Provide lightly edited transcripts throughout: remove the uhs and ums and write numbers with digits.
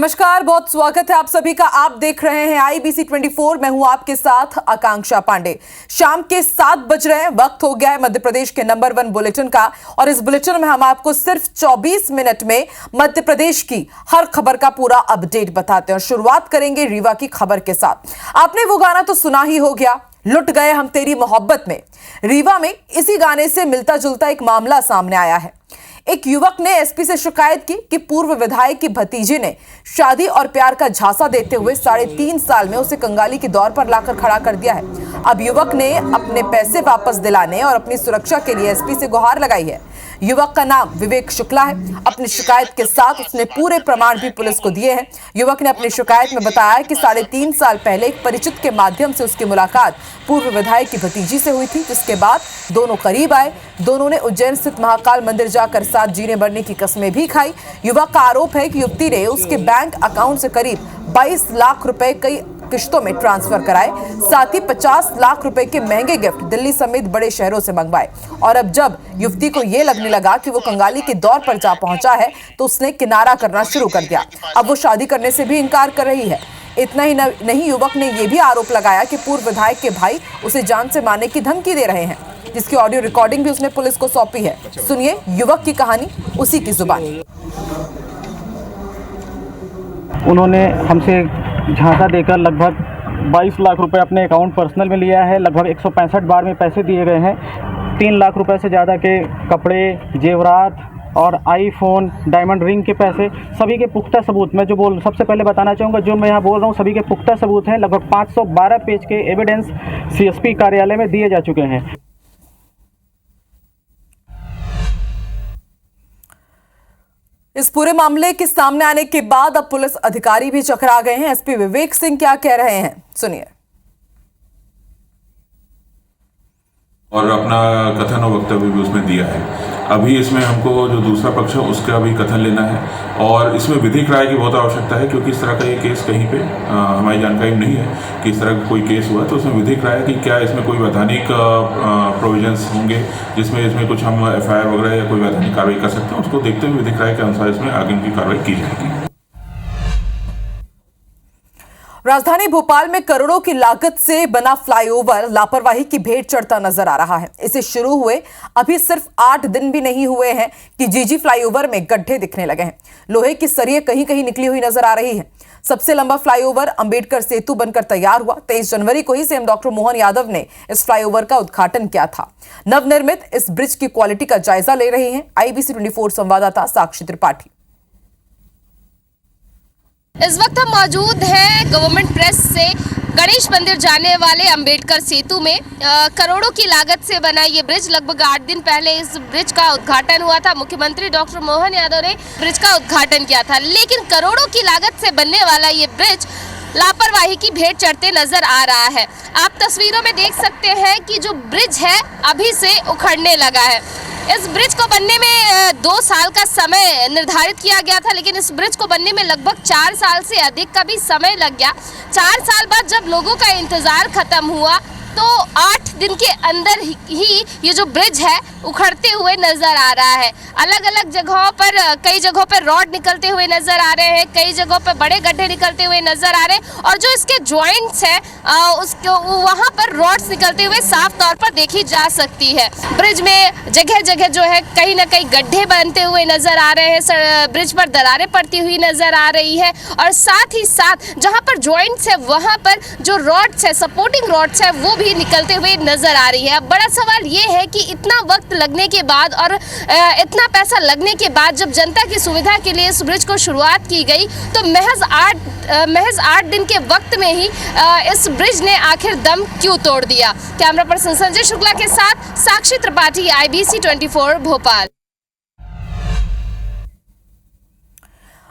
नमस्कार, बहुत स्वागत है आप सभी का। आप देख रहे हैं IBC 24। मैं हूं आपके साथ आकांक्षा पांडे। शाम के 7 बज रहे हैं, वक्त हो गया है मध्य प्रदेश के नंबर 1 बुलेटिन का। और इस बुलेटिन में हम आपको सिर्फ 24 मिनट में मध्य प्रदेश की हर खबर का पूरा अपडेट बताते हैं। और शुरुआत करेंगे रीवा की खबर के साथ। आपने वो गाना तो सुना ही हो गया, लुट गए हम तेरी मोहब्बत में। रीवा में इसी गाने से मिलता जुलता एक मामला सामने आया है। एक युवक ने एसपी से शिकायत की कि पूर्व विधायक की भतीजे ने शादी और प्यार का झांसा देते हुए 3.5 साल में उसे कंगाली के दौर पर लाकर खड़ा कर दिया है। अब युवक ने अपने पैसे वापस दिलाने और अपनी सुरक्षा के लिए एसपी से गुहार लगाई है। युवक का नाम विवेक शुक्ला है। अपनी शिकायत के साथ उसने पूरे प्रमाण भी पुलिस को दिए हैं। युवक ने अपनी शिकायत में बताया कि 3.5 साल पहले एक परिचित के माध्यम से उसकी मुलाकात पूर्व विधायक की भतीजी से हुई थी, जिसके बाद दोनों करीब आए। दोनों ने उज्जैन स्थित महाकाल मंदिर जाकर साथ जीने मरने की कस्में भी खाई। युवक का आरोप है कि युवती ने उसके बैंक अकाउंट से करीब 22 लाख रुपए कई किश्तों में ट्रांसफर कराए, साथ ही 50 लाख रुपए के महंगे गिफ्ट दिल्ली समेत बड़े शहरों से मंगवाए। और अब जब युवती को यह लगने लगा कि वो कंगाली के दौर पर जा पहुंचा है, तो उसने किनारा करना शुरू कर दिया। अब वो शादी करने से भी इनकार कर रही है। इतना ही नहीं, युवक ने यह भी आरोप लगाया कि पूर्व विधायक के भाई उसे जान से मारने की धमकी दे रहे हैं, जिसकी ऑडियो रिकॉर्डिंग भी उसने पुलिस को सौंपी है। सुनिए युवक की कहानी उसी की जुबानी। उन्होंने हमसे झांसा देकर लगभग 22 लाख रुपए अपने अकाउंट पर्सनल में लिया है। लगभग 165 बार में पैसे दिए गए हैं। 3 लाख रुपए से ज़्यादा के कपड़े, जेवरात और आईफोन, डायमंड रिंग के पैसे, सभी के पुख्ता सबूत मैं सबसे पहले बताना चाहूँगा, जो मैं यहाँ बोल रहा हूँ सभी के पुख्ता सबूत हैं। लगभग 512 पेज के एविडेंस CSP कार्यालय में दिए जा चुके हैं। इस पूरे मामले के सामने आने के बाद अब पुलिस अधिकारी भी चकरा गए हैं। एसपी विवेक सिंह क्या कह रहे हैं, सुनिए। और अपना कथन और वक्तव्य भी उसमें दिया है। अभी इसमें हमको जो दूसरा पक्ष है उसका भी कथन लेना है और इसमें विधिक राय की बहुत आवश्यकता है, क्योंकि इस तरह का ये केस कहीं पे हमारी जानकारी में नहीं है कि इस तरह का कोई केस हुआ। तो उसमें विधिक राय कि क्या इसमें कोई वैधानिक प्रोविजंस होंगे जिसमें कुछ हम FIR वगैरह या कोई वैधानिक कार्रवाई कर सकते हैं। उसको देखते हुए विधिक राय के अनुसार इसमें आगे की कार्रवाई की जाएगी। राजधानी भोपाल में करोड़ों की लागत से बना फ्लाईओवर लापरवाही की भेंट चढ़ता नजर आ रहा है। इसे शुरू हुए अभी सिर्फ 8 दिन भी नहीं हुए हैं कि जीजी फ्लाईओवर में गड्ढे दिखने लगे हैं। लोहे की सरिये कहीं कहीं निकली हुई नजर आ रही है। सबसे लंबा फ्लाईओवर अंबेडकर सेतु बनकर तैयार हुआ। 23 जनवरी को ही सीएम डॉक्टर मोहन यादव ने इस फ्लाईओवर का उद्घाटन किया था। नवनिर्मित इस ब्रिज की क्वालिटी का जायजा ले रही हैं IBC 24 संवाददाता साक्षी त्रिपाठी। इस वक्त हम मौजूद हैं गवर्नमेंट प्रेस से गणेश मंदिर जाने वाले अंबेडकर सेतु में। करोड़ों की लागत से बना ये ब्रिज, लगभग 8 दिन पहले इस ब्रिज का उद्घाटन हुआ था। मुख्यमंत्री डॉक्टर मोहन यादव ने ब्रिज का उद्घाटन किया था, लेकिन करोड़ों की लागत से बनने वाला ये ब्रिज लापरवाही की भेंट चढ़ते नजर आ रहा है। आप तस्वीरों में देख सकते हैं कि जो ब्रिज है अभी से उखड़ने लगा है। इस ब्रिज को बनने में 2 साल का समय निर्धारित किया गया था, लेकिन इस ब्रिज को बनने में लगभग 4 साल से अधिक का भी समय लग गया। 4 साल बाद जब लोगों का इंतजार खत्म हुआ तो 8 दिन के अंदर ही ये जो ब्रिज है उखड़ते हुए नजर आ रहा है। अलग अलग जगहों पर, कई जगहों पर रॉड निकलते हुए नजर आ रहे हैं, कई जगहों पर बड़े गड्ढे निकलते हुए नजर आ रहे हैं और जो इसके जॉइंट्स हैं उसको वहां पर रॉड्स निकलते हुए साफ तौर पर देखी जा सकती है। ब्रिज में जगह जगह जो है कहीं ना कहीं गड्ढे बनते हुए नजर आ रहे हैं, ब्रिज पर दरारें पड़ती हुई नजर आ रही है और साथ ही साथ जहां पर जॉइंट्स है वहां पर जो रॉड्स है, सपोर्टिंग रॉड्स है, वो भी निकलते हुए नजर आ रही है। अब बड़ा सवाल ये है कि इतना वक्त लगने के बाद और इतना पैसा लगने के बाद जब जनता की सुविधा के लिए इस ब्रिज को शुरुआत की गई तो महज 8 दिन के वक्त में ही इस ब्रिज ने आखिर दम क्यों तोड़ दिया। कैमरा पर्सन संजय शुक्ला के साथ साक्षी त्रिपाठी, IBC 24 भोपाल।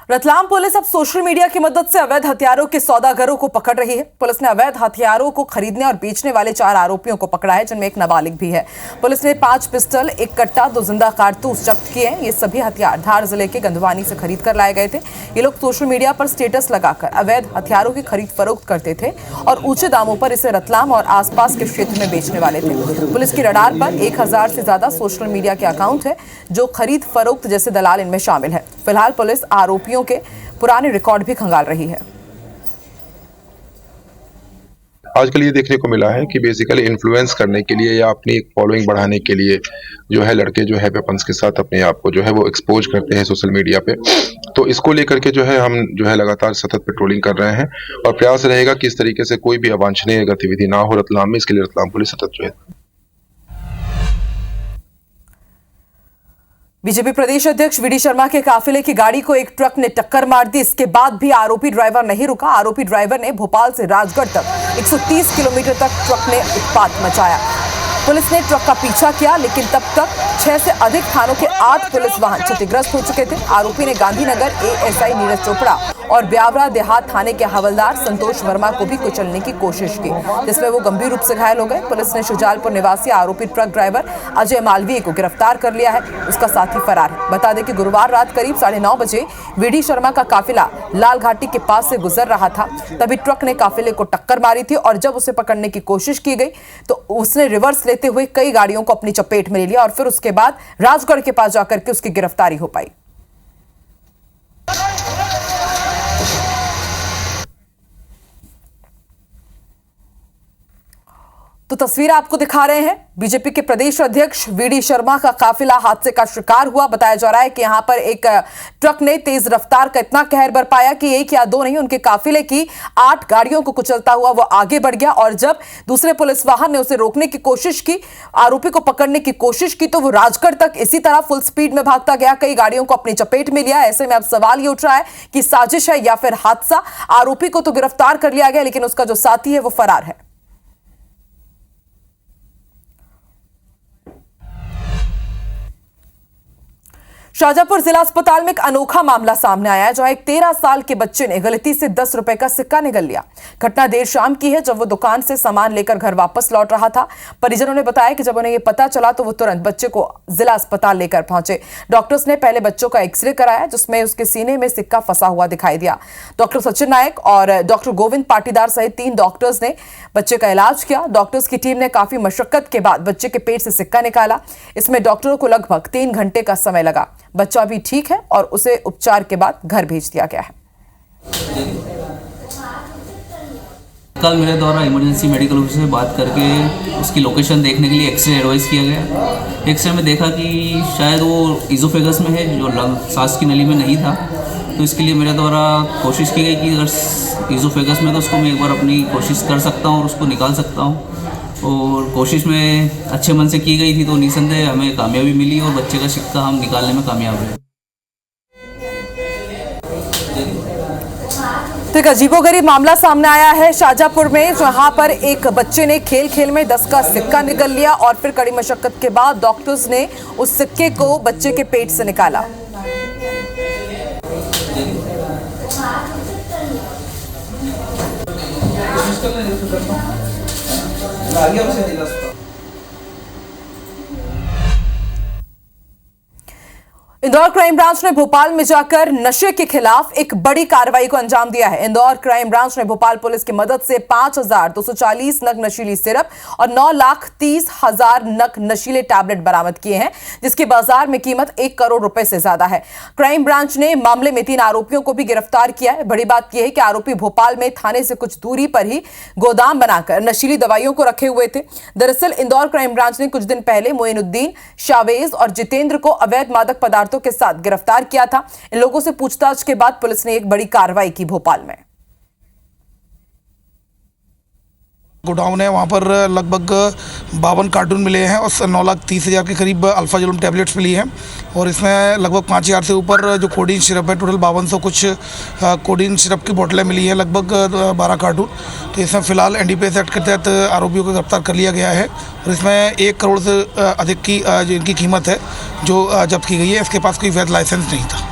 रतलाम पुलिस अब सोशल मीडिया की मदद से अवैध हथियारों के सौदागरों को पकड़ रही है। पुलिस ने अवैध हथियारों को खरीदने और बेचने वाले 4 आरोपियों को पकड़ा है, जिनमें एक नाबालिग भी है। पुलिस ने 5 पिस्टल, 1 कट्टा, 2 जिंदा कारतूस जब्त किए हैं। ये सभी हथियार धार जिले के गंधवानी से खरीद कर लाए गए थे। ये लोग सोशल मीडिया पर स्टेटस लगाकर अवैध हथियारों की खरीद फरोख्त करते थे और ऊंचे दामों पर इसे रतलाम और आसपास के क्षेत्र में बेचने वाले थे। पुलिस की रडार पर 1000 से ज्यादा सोशल मीडिया के अकाउंट है जो खरीद फरोख्त जैसे दलाल इनमें शामिल है। फिलहाल पुलिस आरोपियों के पुराने रिकॉर्ड भी खंगाल रही है। आजकल ये देखने को मिला है कि बेसिकली इन्फ्लुएंस करने के लिए या अपनी एक फॉलोइंग बढ़ाने के लिए जो है लड़के जो है वेपन्स के साथ अपने आप को जो है वो एक्सपोज करते हैं सोशल मीडिया पे। तो इसको लेकर के जो है हम जो है लगातार सतत पेट्रोलिंग कर रहे हैं और प्रयास रहेगा कि इस तरीके से कोई भी अवांछनीय गतिविधि ना हो रतलाम में। इसके लिए रतलाम पुलिस सतत जो है। बीजेपी प्रदेश अध्यक्ष वीडी शर्मा के काफिले की गाड़ी को एक ट्रक ने टक्कर मार दी। इसके बाद भी आरोपी ड्राइवर नहीं रुका। आरोपी ड्राइवर ने भोपाल से राजगढ़ तक 130 किलोमीटर तक ट्रक ने उत्पात मचाया। पुलिस ने ट्रक का पीछा किया, लेकिन तब तक 6 से अधिक थानों के 8 पुलिस वाहन क्षतिग्रस्त हो चुके थे। आरोपी ने गांधीनगर एएसआई नीरज चोपड़ा और ब्यावरा देहात थाने के हवलदार संतोष वर्मा को भी कुचलने की कोशिश की, जिसमें वो गंभीर रूप से घायल हो गए। पुलिस ने शुजालपुर निवासी आरोपी ट्रक ड्राइवर अजय मालवीय को गिरफ्तार कर लिया है। उसका साथी फरार है। बता दें कि गुरुवार रात करीब 9:30 बजे वीडी शर्मा का काफिला लाल घाटी के पास से गुजर रहा था, तभी ट्रक ने काफिले को टक्कर मारी थी और जब उसे पकड़ने की कोशिश की गई तो उसने रिवर्स लेते हुए कई गाड़ियों को अपनी चपेट में ले लिया और फिर उसके बाद राजगढ़ के पास जाकर के उसकी गिरफ्तारी हो पाई। तो तस्वीर आपको दिखा रहे हैं। बीजेपी के प्रदेश अध्यक्ष वीडी शर्मा का काफिला हादसे का शिकार हुआ। बताया जा रहा है कि यहां पर एक ट्रक ने तेज रफ्तार का इतना कहर बरपाया कि एक या दो नहीं, उनके काफिले की 8 गाड़ियों को कुचलता हुआ वो आगे बढ़ गया और जब दूसरे पुलिस वाहन ने उसे रोकने की कोशिश की, आरोपी को पकड़ने की कोशिश की, तो वो राजगढ़ तक इसी तरह फुल स्पीड में भागता गया, कई गाड़ियों को अपनी चपेट में लिया। ऐसे में अब सवाल ये उठ रहा है कि साजिश है या फिर हादसा। आरोपी को तो गिरफ्तार कर लिया गया, लेकिन उसका जो साथी है वो फरार है। शाहजहांपुर जिला अस्पताल में एक अनोखा मामला सामने आया है, जहां एक 13 साल के बच्चे ने गलती से 10 रुपए का सिक्का निगल लिया। घटना देर शाम की है, जब वो दुकान से सामान लेकर घर वापस लौट रहा था। परिजनों ने बताया कि जब उन्हें यह पता चला तो वो तुरंत बच्चे को जिला अस्पताल लेकर पहुंचे। डॉक्टर्स ने पहले बच्चों का एक्सरे कराया, जिसमें उसके सीने में सिक्का फंसा हुआ दिखाई दिया। डॉक्टर सचिन नायक और डॉक्टर गोविंद पाटीदार सहित 3 डॉक्टर्स ने बच्चे का इलाज किया। डॉक्टर्स की टीम ने काफी मशक्कत के बाद बच्चे के पेट से सिक्का निकाला। इसमें डॉक्टरों को लगभग 3 घंटे का समय लगा। बच्चा भी ठीक है और उसे उपचार के बाद घर भेज दिया गया है। कल मेरे द्वारा इमरजेंसी मेडिकल ऑफिसर से बात करके उसकी लोकेशन देखने के लिए एक्सरे एडवाइस किया गया। एक्सरे में देखा कि शायद वो इजोफेगस में है, जो सांस की नली में नहीं था। तो इसके लिए मेरे द्वारा कोशिश की गई कि अगर इजोफेगस में तो उसको मैं एक बार अपनी कोशिश कर सकता हूँ और उसको निकाल सकता हूँ। और कोशिश में अच्छे मन से की गई थी, तो निसंदेह हमें कामयाबी मिली और बच्चे का सिक्का हम निकालने में कामयाब हुए। तो एक अजीबोगरीब मामला सामने आया है शाहजहांपुर में, जहां पर एक बच्चे ने खेल खेल में 10 का सिक्का निकल लिया और फिर कड़ी मशक्कत के बाद डॉक्टर्स ने उस सिक्के को बच्चे के पेट से निकाला। इंदौर क्राइम ब्रांच ने भोपाल में जाकर नशे के खिलाफ एक बड़ी कार्रवाई को अंजाम दिया है। इंदौर क्राइम ब्रांच ने भोपाल पुलिस की मदद से 5,240 नग नशीली सिरप और 9,30,000 नग नशीले टैबलेट बरामद किए हैं, जिसकी बाजार में कीमत 1 करोड़ रुपए से ज्यादा है। क्राइम ब्रांच ने मामले में 3 आरोपियों को भी गिरफ्तार किया है। बड़ी बात यह है कि आरोपी भोपाल में थाने से कुछ दूरी पर ही गोदाम बनाकर नशीली दवाइयों को रखे हुए थे। दरअसल इंदौर क्राइम ब्रांच ने कुछ दिन पहले मोइनुद्दीन, शावेज और जितेंद्र को अवैध मादक पदार्थों के साथ गिरफ्तार किया था। इन लोगों से पूछताछ के बाद पुलिस ने एक बड़ी कार्रवाई की भोपाल में। गोडाउन है, वहाँ पर लगभग 52 कार्टून मिले हैं और 9,30,000 के करीब अल्फाजुलम टैबलेट्स मिली हैं और इसमें लगभग 5,000 से ऊपर जो कोडीन सिरप है, टोटल 5200 कुछ कोडीन सिरप की बोतलें मिली हैं, लगभग 12 कार्टून। तो इसमें फ़िलहाल NDPS एक्ट के तहत आरोपियों को गिरफ्तार कर लिया गया है और इसमें 1 करोड़ से अधिक की जो इनकी कीमत है जो जब्त की गई है। इसके पास कोई वैध लाइसेंस नहीं था।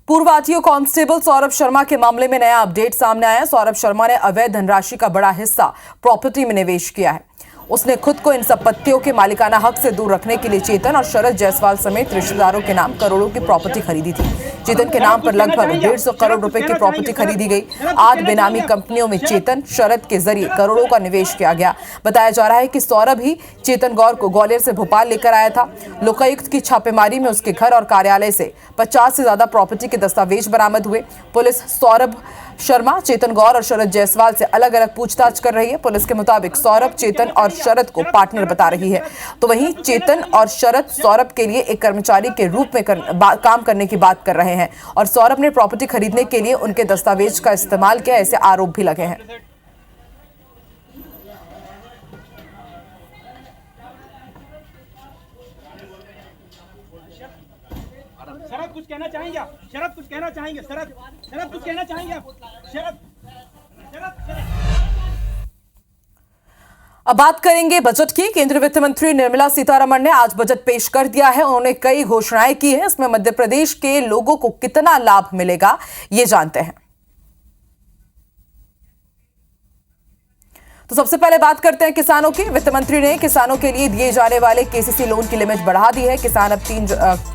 पूर्व आरटीओ कांस्टेबल सौरभ शर्मा के मामले में नया अपडेट सामने आया। सौरभ शर्मा ने अवैध धनराशि का बड़ा हिस्सा प्रॉपर्टी में निवेश किया है। उसने खुद को इन संपत्तियों के मालिकाना हक से दूर रखने के लिए चेतन और शरद जायसवाल समेत रिश्तेदारों के नाम करोड़ों की प्रॉपर्टी खरीदी थी, चेतन के नाम पर लगभग 150 करोड़ रुपए की प्रॉपर्टी खरीदी गई। 8 बेनामी कंपनियों में चेतन शरद के जरिए करोड़ों का निवेश किया गया। बताया जा रहा है कि सौरभ ही चेतन गौर को ग्वालियर से भोपाल लेकर आया था। लोकायुक्त की छापेमारी में उसके घर और कार्यालय से 50 से ज्यादा प्रॉपर्टी के दस्तावेज बरामद हुए। पुलिस सौरभ शर्मा, चेतन गौर और शरद जायसवाल से अलग अलग पूछताछ कर रही है। पुलिस के मुताबिक सौरभ चेतन और शरद को पार्टनर बता रही है, तो वहीं चेतन और शरद सौरभ के लिए एक कर्मचारी के रूप में काम करने की बात कर रहे हैं और सौरभ ने प्रॉपर्टी खरीदने के लिए उनके दस्तावेज का इस्तेमाल किया, ऐसे आरोप भी लगे हैं। शरद कुछ कहना चाहेंगे आप? शरद कुछ कहना चाहेंगे? शरद कुछ कहना चाहेंगे आप? शरद। अब बात करेंगे बजट की। केंद्रीय वित्त मंत्री निर्मला सीतारमण ने आज बजट पेश कर दिया है। उन्होंने कई घोषणाएं की हैं। इसमें मध्य प्रदेश के लोगों को कितना लाभ मिलेगा, ये जानते हैं। तो सबसे पहले बात करते हैं किसानों की। वित्त मंत्री ने किसानों के लिए दिए जाने वाले केसीसी लोन की लिमिट बढ़ा दी है। किसान अब 3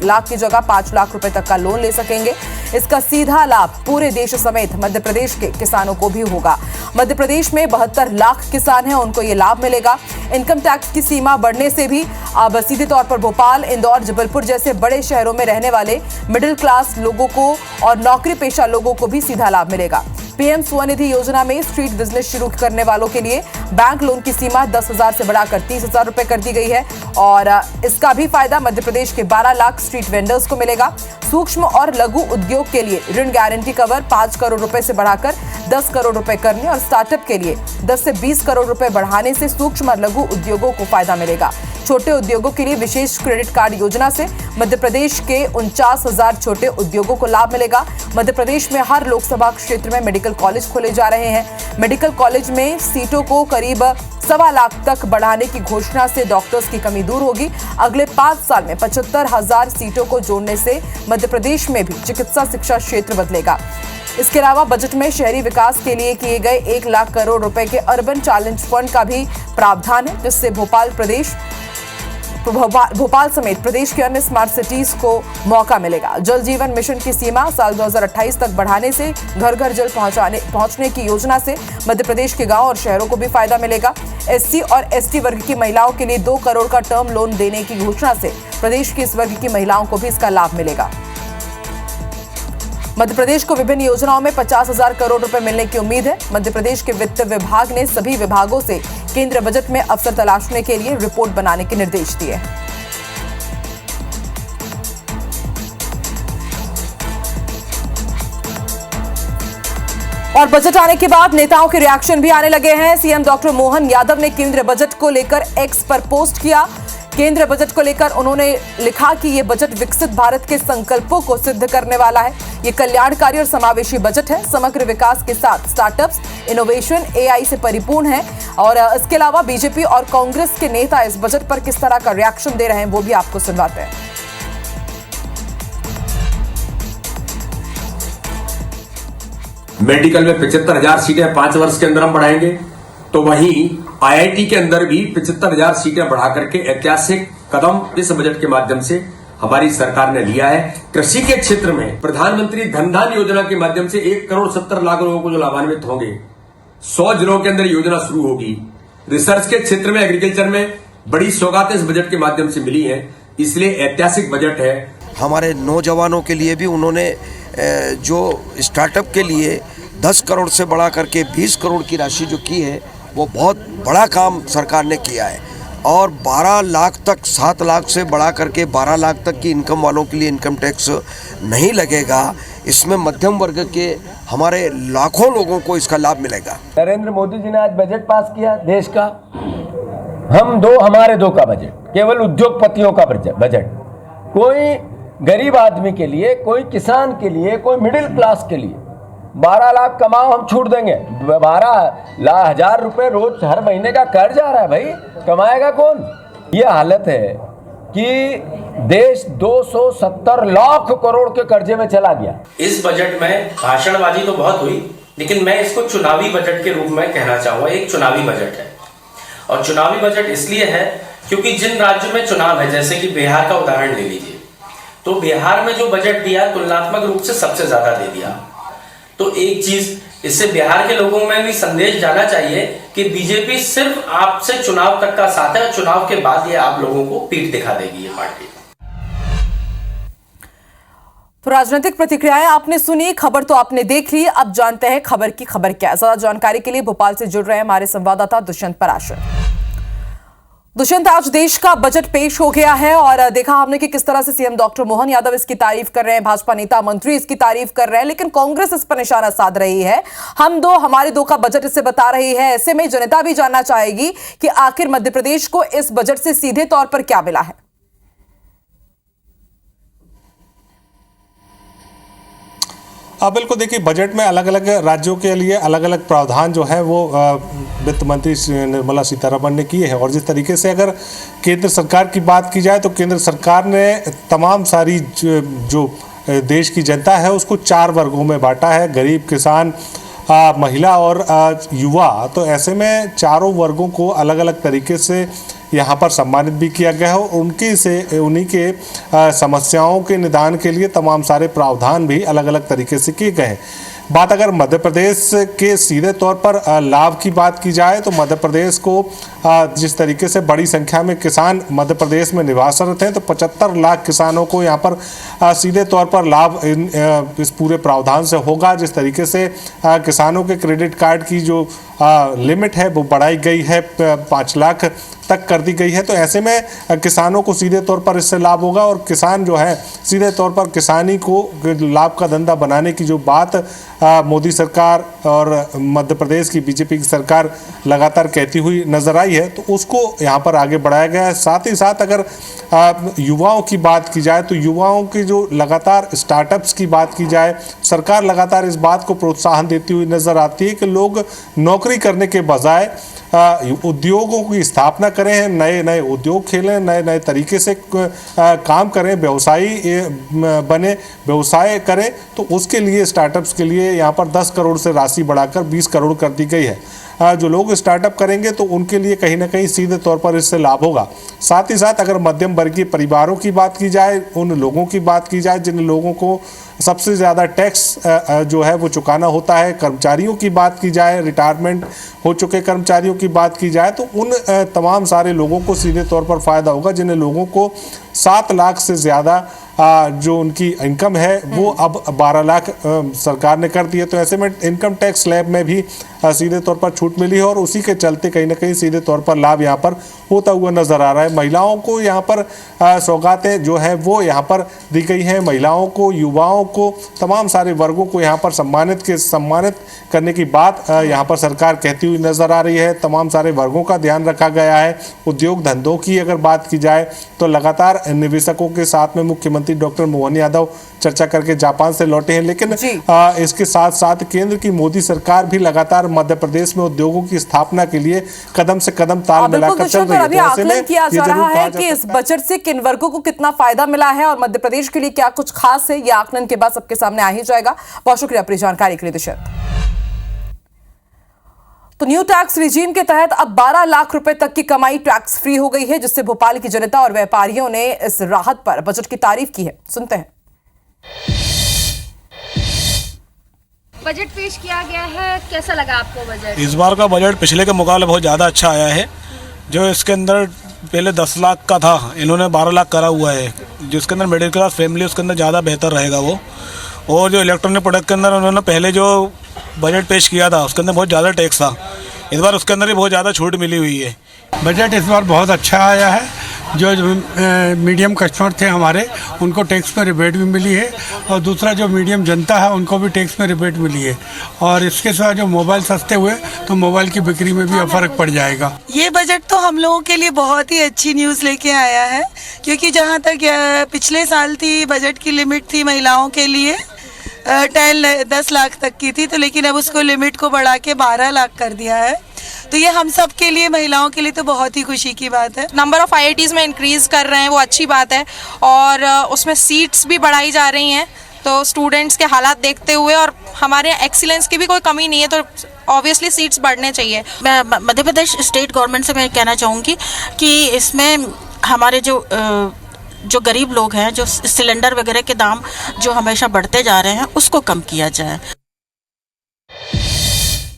लाख की जगह 5 लाख रुपए तक का लोन ले सकेंगे। इसका सीधा लाभ पूरे देश समेत मध्य प्रदेश के किसानों को भी होगा। मध्य प्रदेश में 72 लाख किसान हैं, उनको ये लाभ मिलेगा। इनकम टैक्स की सीमा बढ़ने से भी अब सीधे तौर पर भोपाल, इंदौर, जबलपुर जैसे बड़े शहरों में रहने वाले मिडिल क्लास लोगों को और नौकरी पेशा लोगों को भी सीधा लाभ मिलेगा। पीएम स्वनिधि योजना में स्ट्रीट बिजनेस शुरू करने वालों के लिए बैंक लोन की सीमा 10,000 से बढ़ाकर 30,000 रुपए कर दी गई है और इसका भी फायदा मध्य प्रदेश के 12 लाख स्ट्रीट वेंडर्स को मिलेगा। सूक्ष्म और लघु उद्योग के लिए ऋण गारंटी कवर 5 करोड़ रुपए से बढ़ाकर 10 करोड़ रुपए करने और स्टार्टअप के लिए 10 से 20 करोड़ रुपए बढ़ाने से सूक्ष्म और लघु उद्योगों को फायदा मिलेगा। छोटे उद्योगों के लिए विशेष क्रेडिट कार्ड योजना से मध्य प्रदेश के 49,000 छोटे उद्योगों को लाभ मिलेगा। मध्य प्रदेश में हर लोकसभा क्षेत्र में मेडिकल कॉलेज खोले जा रहे हैं। मेडिकल कॉलेज में सीटों को करीब 1.25 लाख तक बढ़ाने की घोषणा से डॉक्टर्स की कमी दूर होगी। अगले 5 साल में 75,000 सीटों को जोड़ने से मध्य प्रदेश में भी चिकित्सा शिक्षा क्षेत्र बदलेगा। इसके अलावा बजट में शहरी विकास के लिए किए गए 1 लाख करोड़ रुपए के अर्बन चैलेंज फंड का भी प्रावधान है, जिससे भोपाल समेत प्रदेश के अन्य स्मार्ट सिटीज को मौका मिलेगा। जल जीवन मिशन की सीमा साल 2028 तक बढ़ाने से घर घर जल पहुंचने की योजना से मध्य प्रदेश के गांव और शहरों को भी फायदा मिलेगा। एससी और एसटी वर्ग की महिलाओं के लिए 2 करोड़ का टर्म लोन देने की घोषणा से प्रदेश की इस वर्ग की महिलाओं को भी इसका लाभ मिलेगा। मध्य प्रदेश को विभिन्न योजनाओं में 50,000 करोड़ रुपए मिलने की उम्मीद है। मध्य प्रदेश के वित्त विभाग ने सभी विभागों से केंद्रीय बजट में अवसर तलाशने के लिए रिपोर्ट बनाने के निर्देश दिए हैं। और बजट आने के बाद नेताओं के रिएक्शन भी आने लगे हैं। सीएम डॉक्टर मोहन यादव ने केंद्रीय बजट को लेकर एक्स पर पोस्ट किया। केंद्रीय बजट को लेकर उन्होंने लिखा कि यह बजट विकसित भारत के संकल्पों को सिद्ध करने वाला है। ये कल्याणकारी और समावेशी बजट है। समग्र विकास के साथ स्टार्टअप्स, इनोवेशन, एआई से परिपूर्ण है। और इसके अलावा बीजेपी और कांग्रेस के नेता इस बजट पर किस तरह का रिएक्शन दे रहे हैं वो भी आपको सुनवाते हैं। मेडिकल में 75,000 सीटें 5 वर्ष के अंदर हम बढ़ाएंगे, तो वहीं आईआईटी के अंदर भी 75,000 सीटें बढ़ा करके ऐतिहासिक कदम इस बजट के माध्यम से हमारी सरकार ने लिया है। कृषि के क्षेत्र में प्रधानमंत्री धन धान योजना के माध्यम से 1 करोड़ 70 लाख लोगों को जो लाभान्वित होंगे, 100 जिलों के अंदर योजना शुरू होगी। रिसर्च के क्षेत्र में, एग्रीकल्चर में बड़ी सौगातें इस बजट के माध्यम से मिली है, इसलिए ऐतिहासिक बजट है। हमारे नौजवानों के लिए भी उन्होंने जो स्टार्टअप के लिए 10 करोड़ से बढ़ा करके 20 करोड़ की राशि जो की है, वो बहुत बड़ा काम सरकार ने किया है। और 12 लाख तक, 7 लाख से बढ़ा करके 12 लाख तक की इनकम वालों के लिए इनकम टैक्स नहीं लगेगा। इसमें मध्यम वर्ग के हमारे लाखों लोगों को इसका लाभ मिलेगा। नरेंद्र मोदी जी ने आज बजट पास किया देश का। हमारे दो का बजट, केवल उद्योगपतियों का बजट। कोई गरीब आदमी के लिए, कोई किसान के लिए, कोई मिडिल क्लास के लिए 12 लाख कमाओ, हम छूट देंगे। 12,000 रुपए रोज हर महीने का कर्ज आ रहा है भाई, कमाएगा कौन? ये हालत है कि देश 270 लाख करोड़ के कर्जे में चला गया। इस बजट में भाषणबाजी तो बहुत हुई, लेकिन मैं इसको चुनावी बजट के रूप में कहना चाहूंगा। एक चुनावी बजट है, और चुनावी बजट इसलिए है क्योंकि जिन राज्यों में चुनाव है, जैसे कि बिहार का उदाहरण ले लीजिए, तो बिहार में जो बजट दिया तुलनात्मक रूप से सबसे ज्यादा दे दिया। तो एक चीज इससे बिहार के लोगों में भी संदेश जाना चाहिए कि बीजेपी सिर्फ आपसे चुनाव तक का साथ है, चुनाव के बाद ये आप लोगों को पीठ दिखा देगी ये पार्टी। तो राजनीतिक प्रतिक्रियाएं आपने सुनी, खबर तो आपने देख ली। अब जानते हैं खबर की खबर क्या है। ज्यादा जानकारी के लिए भोपाल से जुड़ रहे हैं हमारे संवाददाता दुष्यंत पराशर। दुष्यंत, आज देश का बजट पेश हो गया है और देखा हमने कि किस तरह से सीएम डॉक्टर मोहन यादव इसकी तारीफ कर रहे हैं, भाजपा नेता मंत्री इसकी तारीफ कर रहे हैं, लेकिन कांग्रेस इस पर निशाना साध रही है। हमारे दो का बजट इसे बता रही है। ऐसे में जनता भी जानना चाहेगी कि आखिर मध्य प्रदेश को इस बजट से सीधे तौर पर क्या मिला है। बिल्कुल, देखिए बजट में अलग अलग राज्यों के लिए अलग अलग प्रावधान जो है वो वित्त मंत्री निर्मला सीतारमण ने किए हैं। और जिस तरीके से अगर केंद्र सरकार की बात की जाए तो केंद्र सरकार ने तमाम सारी जो देश की जनता है उसको 4 वर्गों में बांटा है, गरीब, किसान, महिला और युवा। तो ऐसे में चारों वर्गों को अलग अलग तरीके से यहाँ पर सम्मानित भी किया गया है और उन्हीं के समस्याओं के निदान के लिए तमाम सारे प्रावधान भी अलग अलग तरीके से किए गए हैं। बात अगर मध्य प्रदेश के सीधे तौर पर लाभ की बात की जाए तो मध्य प्रदेश को जिस तरीके से बड़ी संख्या में किसान मध्य प्रदेश में निवासरत हैं, तो 75 लाख किसानों को यहाँ पर सीधे तौर पर लाभ इस पूरे प्रावधान से होगा। जिस तरीके से किसानों के क्रेडिट कार्ड की जो लिमिट है वो बढ़ाई गई है, 5 लाख तक कर दी गई है। तो ऐसे में किसानों को सीधे तौर पर इससे लाभ होगा और किसान जो है सीधे तौर पर किसानी को लाभ का धंधा बनाने की जो बात मोदी सरकार और मध्य प्रदेश की बीजेपी की सरकार लगातार कहती हुई नजर आई है, तो उसको यहाँ पर आगे बढ़ाया गया है। साथ ही साथ अगर युवाओं की बात की जाए तो युवाओं की जो लगातार स्टार्टअप्स की बात की जाए, सरकार लगातार इस बात को प्रोत्साहन देती हुई नजर आती है कि लोग नौकरी करने के बजाय उद्योगों की स्थापना करें, नए नए उद्योग खेलें, नए नए तरीके से काम करें, व्यवसायी बने, व्यवसाय करें। तो उसके लिए स्टार्टअप्स के लिए यहाँ पर 10 करोड़ से राशि बढ़ाकर 20 करोड़ कर दी गई है। जो लोग स्टार्टअप करेंगे तो उनके लिए कहीं ना कहीं सीधे तौर पर इससे लाभ होगा। साथ ही साथ अगर मध्यम वर्गीय परिवारों की बात की जाए, उन लोगों की बात की जाए जिन लोगों को सबसे ज़्यादा टैक्स जो है वो चुकाना होता है, कर्मचारियों की बात की जाए, रिटायरमेंट हो चुके कर्मचारियों की बात की जाए, तो उन तमाम सारे लोगों को सीधे तौर पर फ़ायदा होगा जिन लोगों को 7 लाख से ज़्यादा जो उनकी इनकम है वो अब 12 लाख सरकार ने कर दी है। तो ऐसे में इनकम टैक्स स्लैब में भी सीधे तौर पर छूट मिली है और उसी के चलते कहीं ना कहीं सीधे तौर पर लाभ यहाँ पर होता हुआ नजर आ रहा है। महिलाओं को यहाँ पर सौगातें जो है वो यहाँ पर दी गई हैं। महिलाओं को, युवाओं को, तमाम सारे वर्गों को यहाँ पर सम्मानित करने की बात यहाँ पर सरकार कहती हुई नजर आ रही है। तमाम सारे वर्गों का ध्यान रखा गया है। उद्योग धंधों की अगर बात की जाए तो लगातार निवेशकों के साथ में मुख्यमंत्री डॉक्टर मोहन यादव चर्चा करके जापान से लौटे हैं, लेकिन इसके साथ साथ केंद्र की मोदी सरकार भी लगातार मध्य प्रदेश में उद्योगों की स्थापना के लिए कदम से कदम ताल मिलाकर चल रही है। अभी आकलन किया जा रहा है कि इस बजट से किन वर्गों को कितना फायदा मिला है और मध्य प्रदेश के लिए क्या कुछ खास है, यह आकलन के बाद सबके सामने आ ही जाएगा। बहुत शुक्रिया अपनी जानकारी के लिए दुष्यंत। तो न्यू टैक्स रिजीम के तहत अब 12 लाख रुपए तक की कमाई टैक्स फ्री हो गई है, जिससे भोपाल की जनता और व्यापारियों ने इस राहत पर बजट की तारीफ की है। सुनते हैं। बजट पेश किया गया है, कैसा लगा आपको बजट? इस बार का बजट पिछले के मुकाबले बहुत ज़्यादा अच्छा आया है। जो इसके अंदर पहले 10 लाख का था, इन्होंने 12 लाख करा हुआ है। जिसके अंदर मिडिल क्लास फैमिली उसके अंदर ज़्यादा बेहतर रहेगा वो। और जो इलेक्ट्रॉनिक प्रोडक्ट के अंदर उन्होंने पहले जो बजट पेश किया था उसके अंदर बहुत ज़्यादा टैक्स था, इस बार उसके अंदर भी बहुत ज़्यादा छूट मिली हुई है। बजट इस बार बहुत अच्छा आया है। जो मीडियम कस्टमर थे हमारे, उनको टैक्स में रिबेट भी मिली है और दूसरा जो मीडियम जनता है उनको भी टैक्स में रिबेट मिली है। और इसके सिवा जो मोबाइल सस्ते हुए तो मोबाइल की बिक्री में भी फ़र्क पड़ जाएगा। ये बजट तो हम लोगों के लिए बहुत ही अच्छी न्यूज़ लेके आया है, क्योंकि जहाँ तक पिछले साल थी बजट की लिमिट थी महिलाओं के लिए 10 लाख तक की थी, तो लेकिन अब उसको लिमिट को बढ़ा के 12 लाख कर दिया है। तो ये हम सब के लिए, महिलाओं के लिए तो बहुत ही खुशी की बात है। नंबर ऑफ IITs में इंक्रीज़ कर रहे हैं, वो अच्छी बात है। और उसमें सीट्स भी बढ़ाई जा रही हैं, तो स्टूडेंट्स के हालात देखते हुए और हमारे एक्सीलेंस की भी कोई कमी नहीं है, तो ऑब्वियसली सीट्स बढ़ने चाहिए। मैं मध्य प्रदेश स्टेट गवर्नमेंट से मैं कहना चाहूँगी कि इसमें हमारे जो जो गरीब लोग हैं, जो सिलेंडर वगैरह के दाम जो हमेशा बढ़ते जा रहे हैं, उसको कम किया जाए।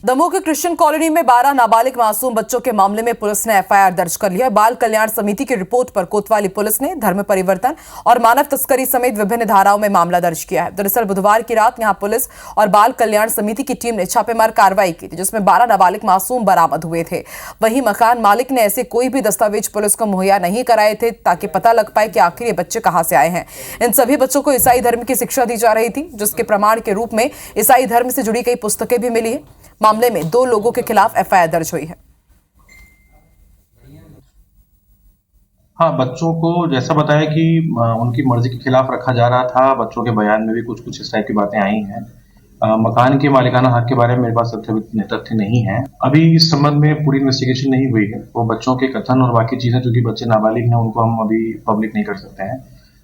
दमोह के क्रिश्चियन कॉलोनी में 12 नाबालिग मासूम बच्चों के मामले में पुलिस ने एफआईआर दर्ज कर लिया। बाल कल्याण समिति की रिपोर्ट पर कोतवाली पुलिस ने धर्म परिवर्तन और मानव तस्करी समेत विभिन्न धाराओं में मामला दर्ज किया है। दरअसल बुधवार की रात यहां पुलिस और बाल कल्याण समिति की टीम ने छापेमार कार्रवाई की थी, जिसमें 12 नाबालिग मासूम बरामद हुए थे। वहीं मकान मालिक ने ऐसे कोई भी दस्तावेज पुलिस को मुहैया नहीं कराए थे ताकि पता लग पाए कि आखिर ये बच्चे कहां से आए हैं। इन सभी बच्चों को ईसाई धर्म की शिक्षा दी जा रही थी, जिसके प्रमाण के रूप में ईसाई धर्म से जुड़ी कई पुस्तकें भी मिली है। मामले में 2 लोगों के खिलाफ एफआईआर दर्ज हुई है। हाँ, बच्चों को जैसा बताया कि उनकी मर्जी के खिलाफ रखा जा रहा था। बच्चों के बयान में भी कुछ इस टाइप की बातें आई हैं। मकान के मालिकाना हक के बारे में मेरे पास तथ्य नहीं है। अभी इस संबंध में पूरी इन्वेस्टिगेशन नहीं हुई है। वो बच्चों के कथन और बाकी चीजें, जो कि बच्चे नाबालिग हैं, उनको हम अभी पब्लिक नहीं कर सकते हैं।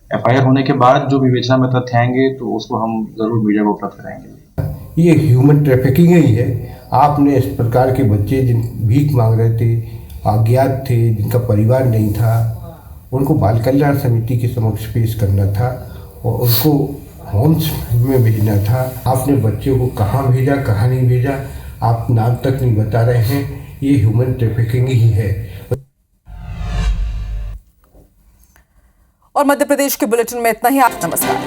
एफआईआर होने के बाद जो विवेचना में तथ्य आएंगे तो उसको हम जरूर मीडिया को उपलब्ध कराएंगे। ये ह्यूमन ट्रैफिकिंग ही है। आपने इस प्रकार के बच्चे जिन भीख मांग रहे थे, अज्ञात थे, जिनका परिवार नहीं था, उनको बाल कल्याण समिति के समक्ष पेश करना था और उनको होम्स में भेजना था। आपने बच्चे को कहाँ भेजा, कहाँ नहीं भेजा, आप नाम तक नहीं बता रहे हैं। ये ह्यूमन ट्रैफिकिंग ही है। और मध्य प्रदेश के बुलेटिन में इतना ही। आप नमस्कार।